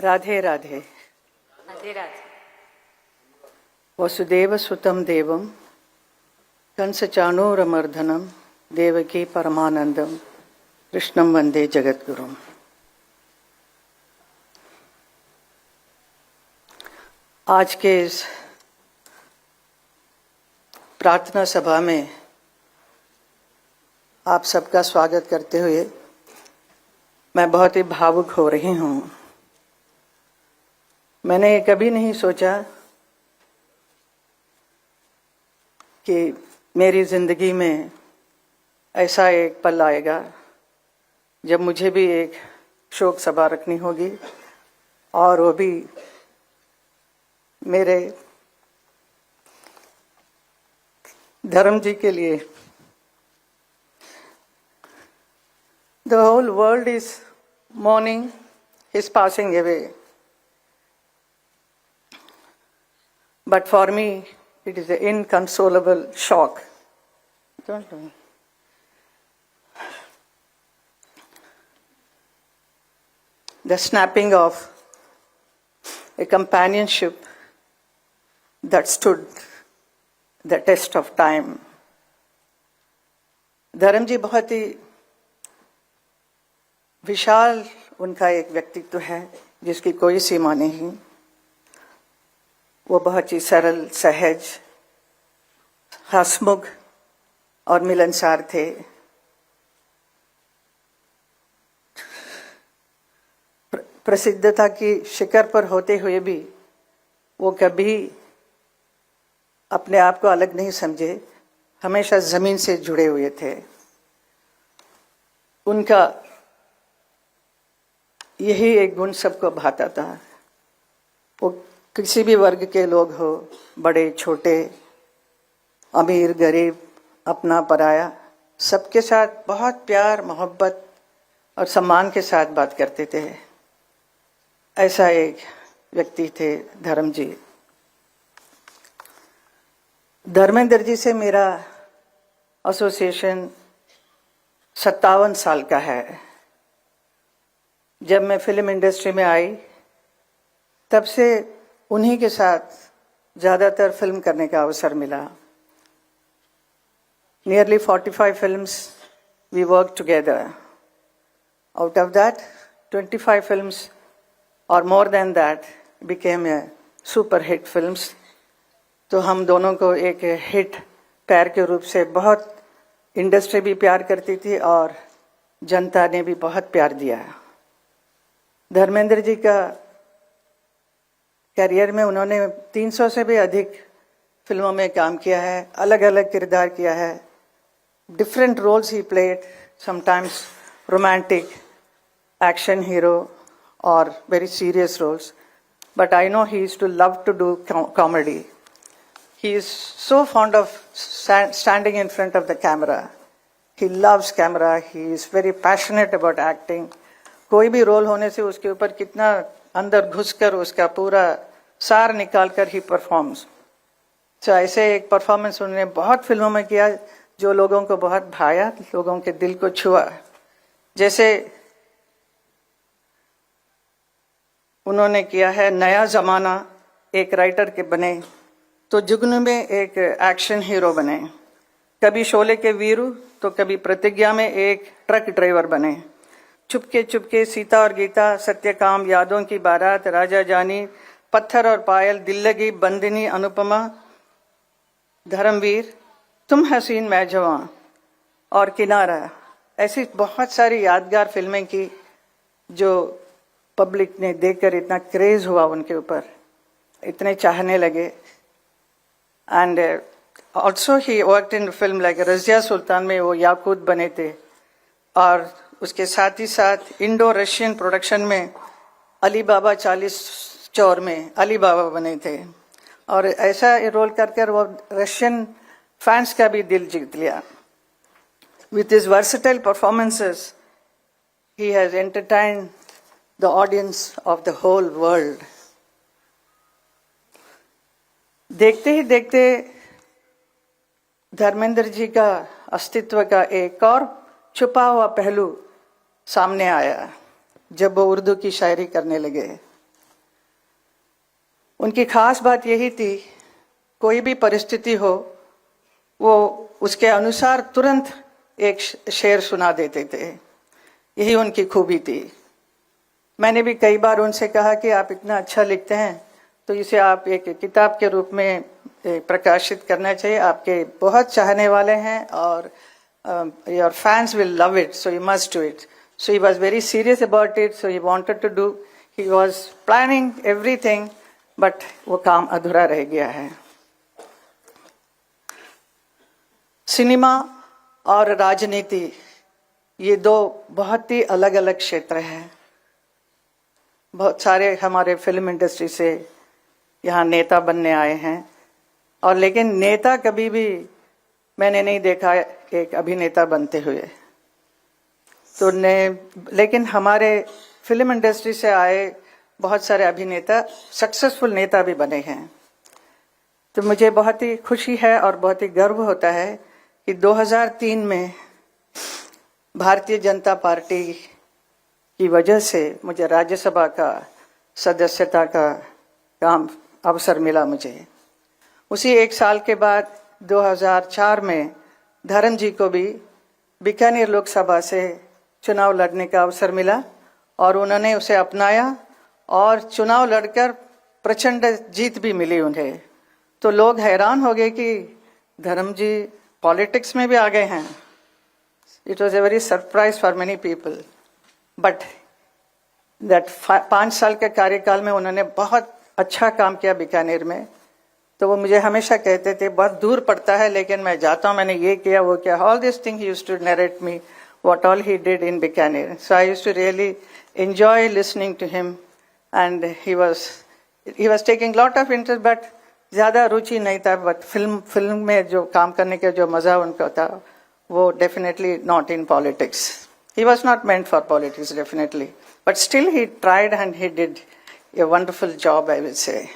राधे राधे। राधे राधे। वसुदेव सुतं देवं कंसचाणूरमर्दनं देवकी परमानंदम कृष्णं वंदे जगद्गुरुम। आज के इस प्रार्थना सभा में आप सबका स्वागत करते हुए मैं बहुत ही भावुक हो रही हूँ। मैंने कभी नहीं सोचा कि मेरी जिंदगी में ऐसा एक पल आएगा जब मुझे भी एक शोक सभा रखनी होगी, और वो भी मेरे धर्म जी के लिए। The whole world is mourning his passing away, but for me it is an inconsolable shock. Don't do it. The snapping of a companionship that stood the test of time. धर्म जी बहुत ही विशाल उनका एक व्यक्तित्व है जिसकी कोई सीमा नहीं। वो बहुत ही सरल, सहज, हंसमुख और मिलनसार थे। प्रसिद्धता की शिखर पर होते हुए भी वो कभी अपने आप को अलग नहीं समझे, हमेशा जमीन से जुड़े हुए थे। उनका यही एक गुण सबको भाता था। वो किसी भी वर्ग के लोग हो, बड़े छोटे, अमीर गरीब, अपना पराया, सबके साथ बहुत प्यार, मोहब्बत और सम्मान के साथ बात करते थे। ऐसा एक व्यक्ति थे धर्म जी। धर्मेंद्र जी से मेरा एसोसिएशन 57 साल का है। जब मैं फिल्म इंडस्ट्री में आई तब से उन्हीं के साथ ज़्यादातर फिल्म करने का अवसर मिला। Nearly 45 films we worked together. Out of that, 25 films or more than that became a super hit films. तो हम दोनों को एक हिट पैर के रूप से बहुत इंडस्ट्री भी प्यार करती थी और जनता ने भी बहुत प्यार दिया। धर्मेंद्र जी का करियर में उन्होंने 300 से भी अधिक फिल्मों में काम किया है, अलग अलग किरदार किया है। Different roles he played, sometimes romantic, action hero और very serious roles, but I know he used to love to do comedy. He is so fond of standing in front of the camera. He loves camera. He is very passionate about acting. कोई भी role होने से उसके ऊपर कितना अंदर घुसकर उसका पूरा सार निकाल कर ही परफॉर्म्स। तो ऐसे एक परफॉर्मेंस उन्होंने बहुत फिल्मों में किया जो लोगों को बहुत भाया, लोगों के दिल को छुआ। जैसे उन्होंने किया है नया जमाना, एक राइटर के बने, तो जुगनू में एक एक्शन हीरो बने, कभी शोले के वीरू तो कभी प्रतिज्ञा में एक ट्रक ड्राइवर बने, चुपके चुपके सीता और गीता, सत्यकाम, यादों की बारात, राजा जानी, पत्थर और पायल, दिल लगी, बंदिनी, अनुपमा, धर्मवीर, तुम हसीन मैं जवां और किनारा। ऐसी बहुत सारी यादगार फिल्में की जो पब्लिक ने देखकर इतना क्रेज हुआ उनके ऊपर, इतने चाहने लगे। And also he worked in a film like Razia सुल्तान में वो याकूत बने थे, और उसके साथ ही साथ इंडो रशियन प्रोडक्शन में अली बाबा 40 चौर में अली बाबा बने थे, और ऐसा रोल कर वो रशियन फैंस का भी दिल जीत लिया। With his versatile performances, he has entertained the audience of the whole world. देखते ही देखते धर्मेंद्र जी का अस्तित्व का एक और छुपा हुआ पहलू सामने आया जब वो उर्दू की शायरी करने लगे। उनकी खास बात यही थी, कोई भी परिस्थिति हो वो उसके अनुसार तुरंत एक शेर सुना देते थे। यही उनकी खूबी थी। मैंने भी कई बार उनसे कहा कि आप इतना अच्छा लिखते हैं तो इसे आप एक किताब के रूप में प्रकाशित करना चाहिए। आपके बहुत चाहने वाले हैं और your fans will love it, so you must do it. So he was very serious about it, so he wanted to do, he was planning everything, but वो काम अधूरा रह गया है। सिनेमा और राजनीति ये दो बहुत ही अलग अलग क्षेत्र हैं। बहुत सारे हमारे फिल्म इंडस्ट्री से यहाँ नेता बनने आए हैं, और लेकिन नेता कभी भी मैंने नहीं देखा एक अभिनेता बनते हुए। तो लेकिन हमारे फिल्म इंडस्ट्री से आए बहुत सारे अभिनेता सक्सेसफुल नेता भी बने हैं। तो मुझे बहुत ही खुशी है और बहुत ही गर्व होता है कि 2003 में भारतीय जनता पार्टी की वजह से मुझे राज्यसभा का सदस्यता का काम अवसर मिला मुझे। उसी एक साल के बाद 2004 में धर्म जी को भी बीकानेर लोकसभा से चुनाव लड़ने का अवसर मिला और उन्होंने उसे अपनाया और चुनाव लड़कर प्रचंड जीत भी मिली उन्हें। तो लोग हैरान हो गए कि धर्म जी पॉलिटिक्स में भी आ गए हैं। It was a very surprise for many people, but that 5 साल के कार्यकाल में उन्होंने बहुत अच्छा काम किया बीकानेर में। तो वो मुझे हमेशा कहते थे बहुत दूर पड़ता है लेकिन मैं जाता हूँ, मैंने ये किया वो किया। All this thing he used to narrate me what all he did in Bikaner. So I used to really enjoy listening to him, and he was taking lot of interest, but ज़्यादा रुचि नहीं था। But film में जो काम करने का जो मज़ा उनका था वो definitely not in politics. He was not meant for politics definitely, but still he tried and he did a wonderful job, I will say.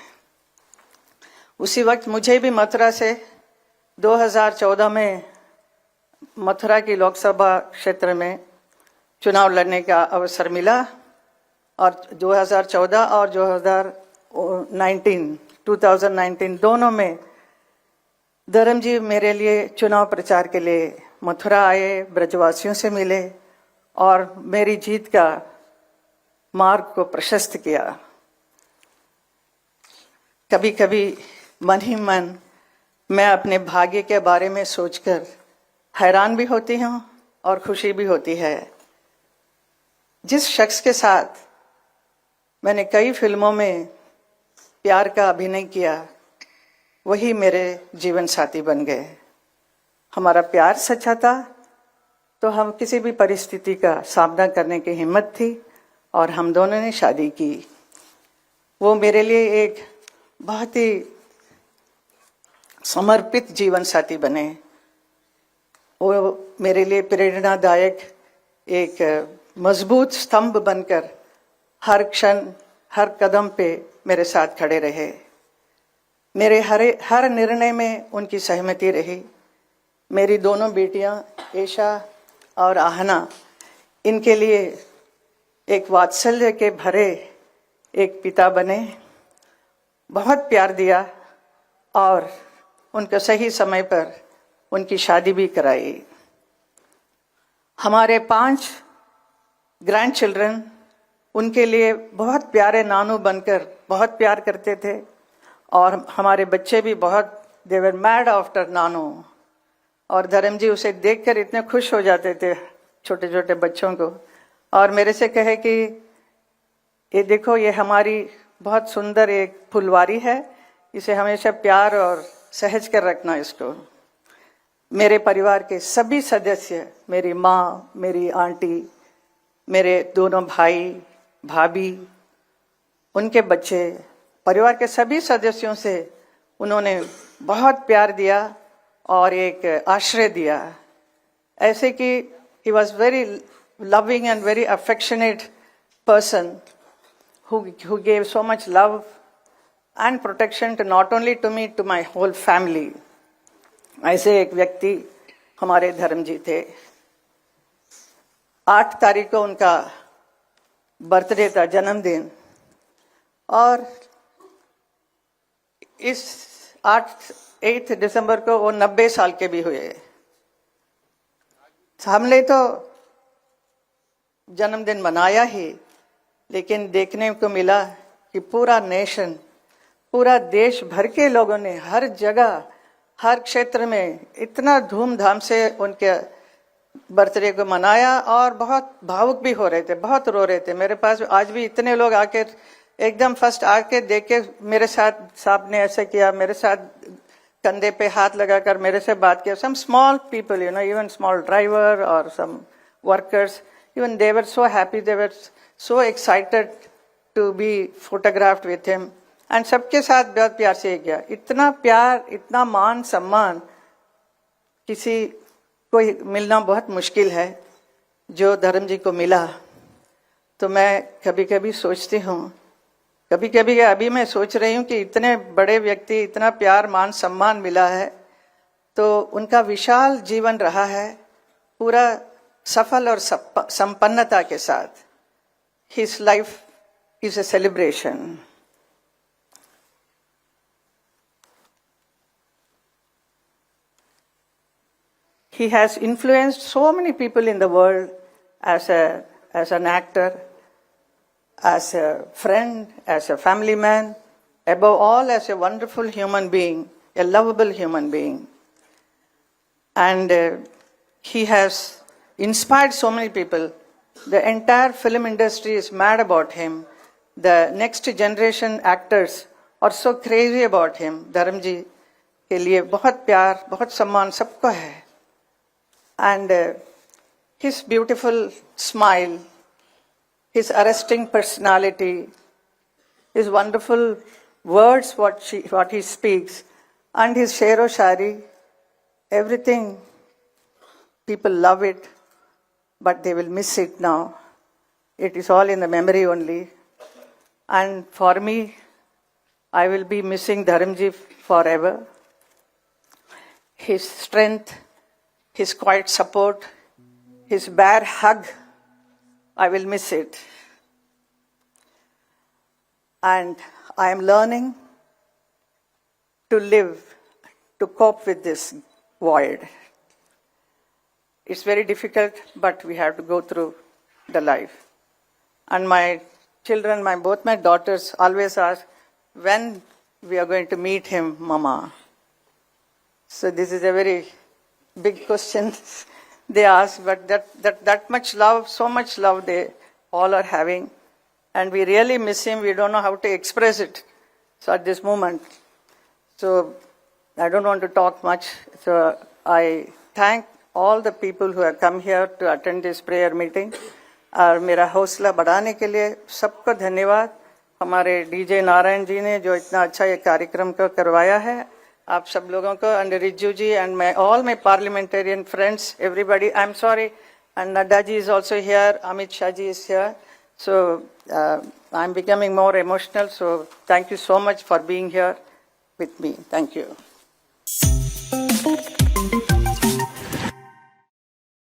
उसी वक्त मुझे भी मथुरा से 2014 में मथुरा की लोकसभा क्षेत्र में चुनाव लड़ने का अवसर मिला, और 2014 और 2019 दोनों में धर्म जी मेरे लिए चुनाव प्रचार के लिए मथुरा आए, ब्रजवासियों से मिले और मेरी जीत का मार्ग को प्रशस्त किया। कभी कभी मन ही मन मैं अपने भाग्य के बारे में सोचकर हैरान भी होती हूँ और खुशी भी होती है। जिस शख्स के साथ मैंने कई फिल्मों में प्यार का अभिनय किया वही मेरे जीवन साथी बन गए। हमारा प्यार सच्चा था तो हम किसी भी परिस्थिति का सामना करने की हिम्मत थी और हम दोनों ने शादी की। वो मेरे लिए एक बहुत ही समर्पित जीवन साथी बने। वो मेरे लिए प्रेरणादायक एक मजबूत स्तंभ बनकर हर क्षण हर कदम पे मेरे साथ खड़े रहे। मेरे हर निर्णय में उनकी सहमति रही। मेरी दोनों बेटियां एशा और आहना, इनके लिए एक वात्सल्य के भरे एक पिता बने, बहुत प्यार दिया और उनको सही समय पर उनकी शादी भी कराई। हमारे 5 ग्रैंड चिल्ड्रन उनके लिए बहुत प्यारे नानू बनकर बहुत प्यार करते थे, और हमारे बच्चे भी बहुत दे वर मैड आफ्टर नानू। और धर्म जी उसे देखकर इतने खुश हो जाते थे छोटे छोटे बच्चों को, और मेरे से कहे कि ये देखो ये हमारी बहुत सुंदर एक फुलवारी है, इसे हमेशा प्यार और सहज कर रखना इसको। मेरे परिवार के सभी सदस्य, मेरी माँ, मेरी आंटी, मेरे दोनों भाई भाभी, उनके बच्चे, परिवार के सभी सदस्यों से उन्होंने बहुत प्यार दिया और एक आश्रय दिया। ऐसे कि he was very loving and very affectionate person who gave so much love and protection to not only to me, to my whole family. ऐसे एक व्यक्ति हमारे धर्म जी थे। 8 तारीख को उनका बर्थडे था, जन्मदिन, और इस 8 दिसंबर को वो 90 साल के भी हुए। हमने तो जन्मदिन मनाया ही, लेकिन देखने को मिला कि पूरा नेशन, पूरा देश भर के लोगों ने हर जगह, हर क्षेत्र में इतना धूमधाम से उनके बर्थडे को मनाया और बहुत भावुक भी हो रहे थे, बहुत रो रहे थे। मेरे पास आज भी इतने लोग आके एकदम फर्स्ट आके देख के मेरे साथ, साहब ने ऐसे किया, मेरे साथ कंधे पे हाथ लगाकर मेरे से बात किया। Some small people, you know, even small driver और some workers, even they were so happy, they were so excited to be photographed with him, and सबके साथ बहुत प्यार से गया। इतना प्यार, इतना मान सम्मान किसी को मिलना बहुत मुश्किल है जो धर्म जी को मिला। तो मैं कभी कभी सोचती हूँ, कभी कभी अभी मैं सोच रही हूँ कि इतने बड़े व्यक्ति, इतना प्यार मान सम्मान मिला है, तो उनका विशाल जीवन रहा है, पूरा सफल और संपन्नता के साथ। His life is a celebration. He has influenced so many people in the world as an actor, as a friend, as a family man, above all as a wonderful human being, a lovable human being. And he has inspired so many people. The entire film industry is mad about him. The next generation actors are so crazy about him. धर्म जी के लिए बहुत प्यार, बहुत सम्मान सबको है. And his beautiful smile, his arresting personality, his wonderful words, what he speaks, and his shero-shari, everything, people love it. But they will miss it now. It is all in the memory only. And for me, I will be missing Dharamji forever. His strength, his quiet support, his bare hug, I will miss it. And I am learning to live, to cope with this void. It's very difficult, but we have to go through the life. And my children, both my daughters always ask, when we are going to meet him, Mama? So this is a very big question they ask, but that much love, so much love they all are having. And we really miss him. We don't know how to express it. So at this moment, so I don't want to talk much. So I thank all the people who have come here to attend this prayer meeting. और मेरा हौसला बढ़ाने के लिए सबको धन्यवाद। हमारे DJ Narayan ji ने जो इतना अच्छा ये कार्यक्रम को करवाया है, आप सब लोगों को, and Rijiju ji and my all my parliamentarian friends, everybody, I am sorry, and Nadda ji is also here, Amit Shah ji is here, so I am becoming more emotional, so thank you so much for being here with me, thank you.